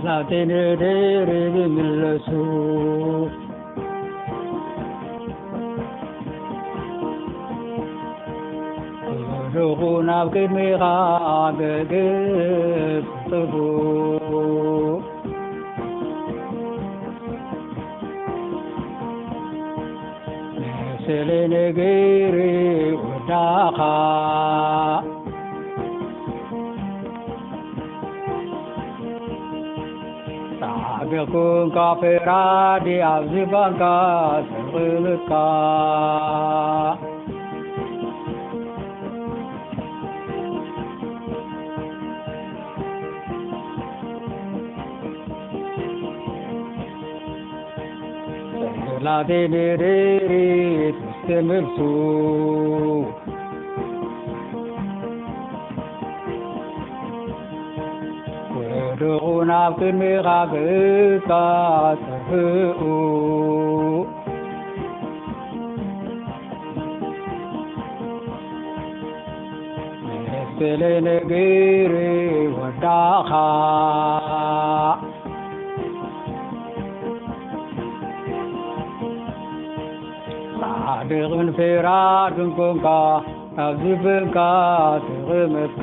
ላቴኔሬሬ ሚለሱ ሩኹን ኣብ ቅድሚኻ ገግጽፉ ስለ ነገሪ ወዳኻ ጻዕቅኩን ካፌራዲ ኣብ ዝባንካ ተቕምጥካ ላቴኔሬሬ ትስተምርሱ ወድኹን ኣብ ቅድሚኻ ግእካ ተፍኡ ስለ ነገሪ ወዳኻ ጻድቕን ፍራድን ኮንካ ኣብ ዝብንካ ተቕምጥካ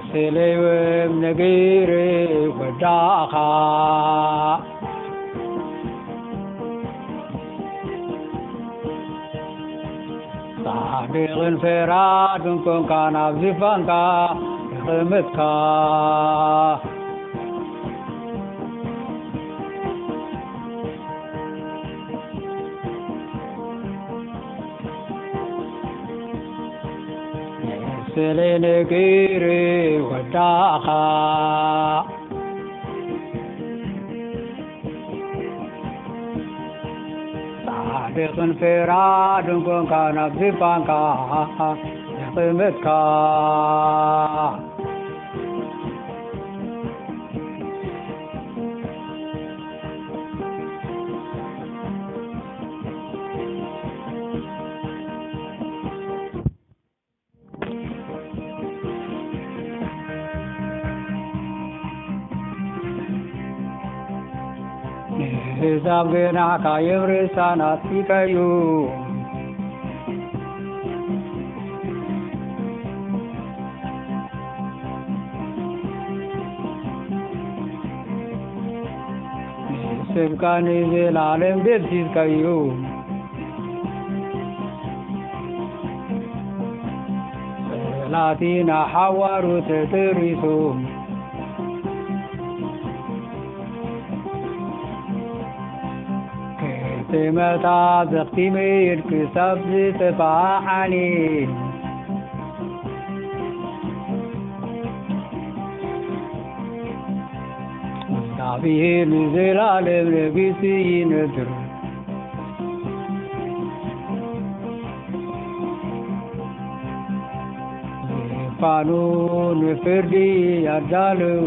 ስለይወም ነገሪ ወዳኻ ጻድቕን ፍራድን ኮንካ ናብ ዝባንካ ተቕምጥካ ስለ ነገሪ ወዳኻ ጻድቕን ፍራድን ኮንካ ናብ ዝባንካ ተቕምጥካ ሕዛብ ገናካ የብርሳናት ሲቀዩ ስብካ ንዘላለም ደብሲስከዩ ጸላቲና ሓዋሩ ተጥሪሱ ትመታ ዘኽቲሜድ ክሳብ ዝጥፋሓኒ እግዚአብሔር ንዘላለም ንጉሥ ይነብር ዙፋኑ ንፍርዲ ያዳልው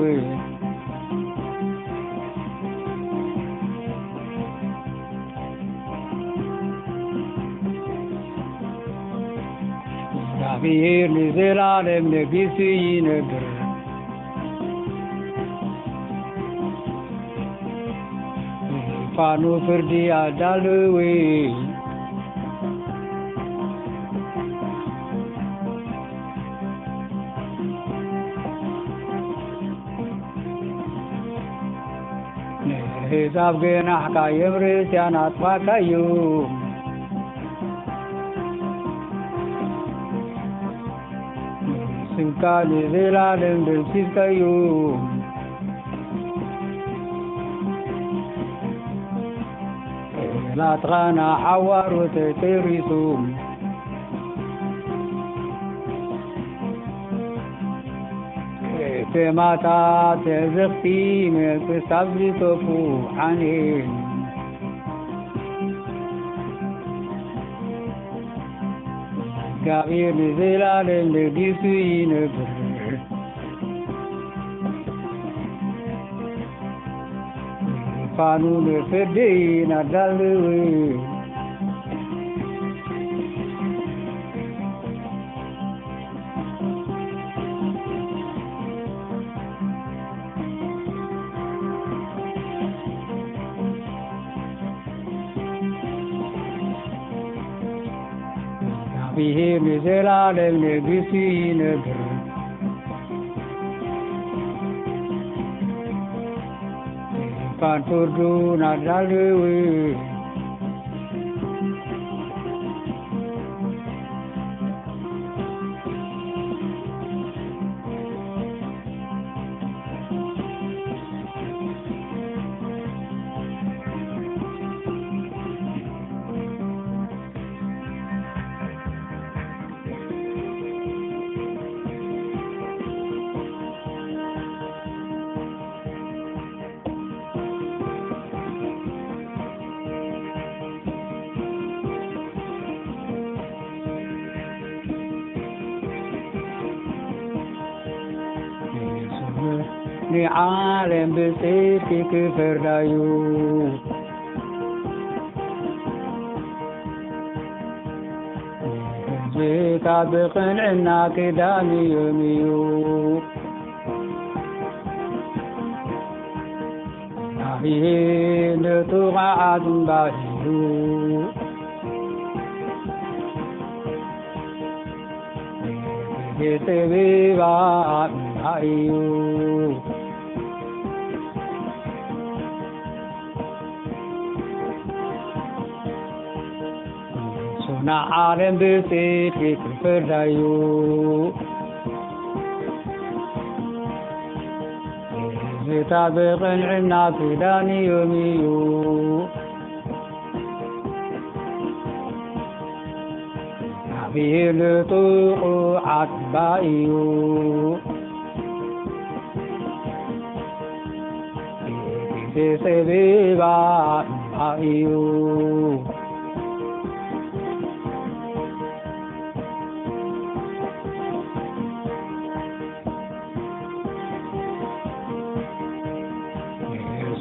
እግዚአብሔር ንዘላለም ንጉሥ ይነብር ዙፋኑ ፍርድ ያዳልው ሕዛብ ገናሕካ የብርትያን ኣጥፋካዩ ስምካ ንዘላለም ደብሲስከዩ ጠላትኻ ናሓዋሩ ተጥሪሱ ከተማታት ተዘኽቲመ ክሳብ ዝጠፍሓኒ እግዚአብሔር ንዘላለም ንጉሥ ይነብር فانون فدين دلوي فيه نزل على النبي نبر كان تردون دلوي عالم بسيفك فردايو جيتا بقنعنا كدامي يوميو ناهيه لتغعاد باهيو يتبيبا باهيو عالم بسيفك فردايو زتابق عنا فداني يوميو نبيه لطوق عتبائيو في سبيبا بايو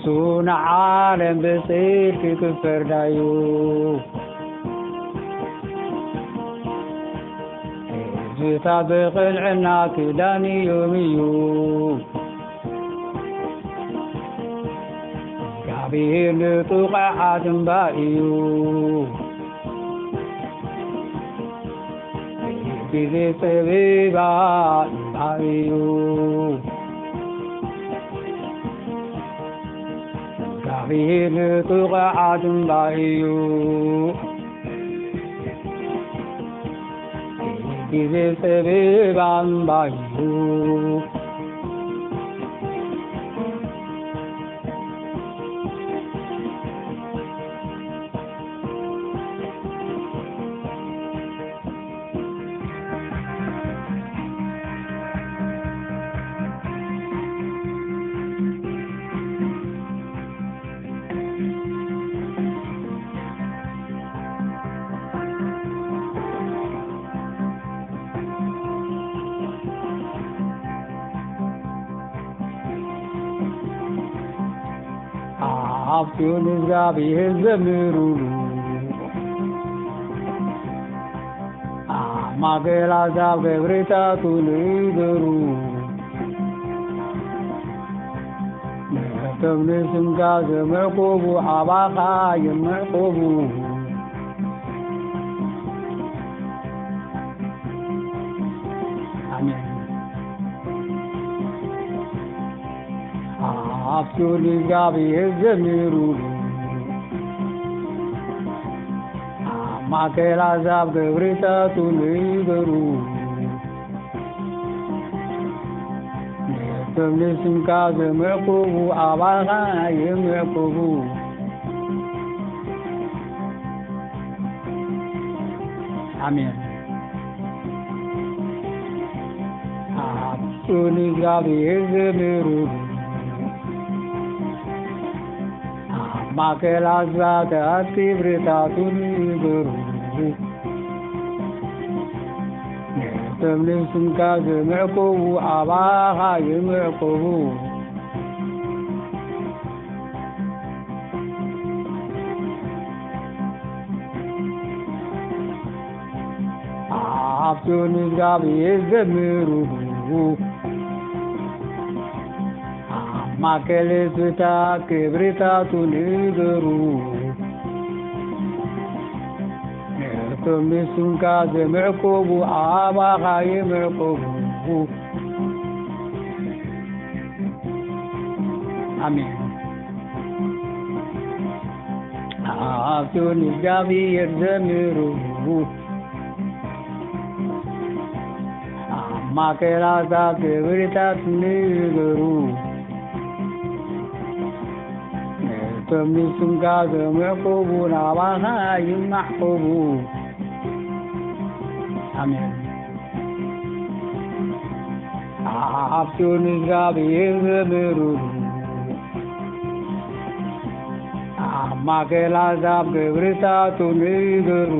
سون عالم بسيفك فردايو زتابق العناك داني يوميو كابيه لطوق حاتم بائيو بذي سبيبا بائيو كابيه لطوق حاتم بائيو بذي سبيبا بائيو عفون الزابي الزمرولو ما قيل عذاب غبرتا توليدرو تبني سمكاز مرقوبو حباقا يمرقوبو آمين عفون الزابي الزمرولو ما قيل عذاب غبرتا توليدرو تبني سمكاز مرقوبو حباقا يمرقوبو آمين عفون الزابي الزمرولو ما قيل عذاب غبرتا توليدرو تبني سمكاز مرقوبو حباقا يمرقوبو አብቱን እግዚአብሔር ዘምሩ ማከለስታ ክብሪታቱን ንገሩ ነርቶምሱን ካዘምዕቆቡ አባኻ የምዕቆቡ አሜን አብቱን እግዚአብሔር ዘምሩ ማከላታ ክብሪታቱን ንገሩ ነርቶምሱን ካዘምዕቆቡ አባኻ የምዕቆቡ አሜን አብቱን እግዚአብሔር ዘምሩ ማከላዛብ ክብሪታቱን ንገሩ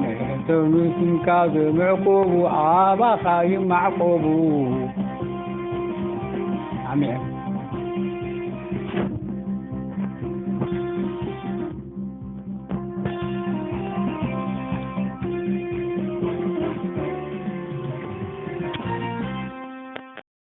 ነርቶምሱን ካዘምዕቆቡ አባኻ የምዕቆቡ አሜን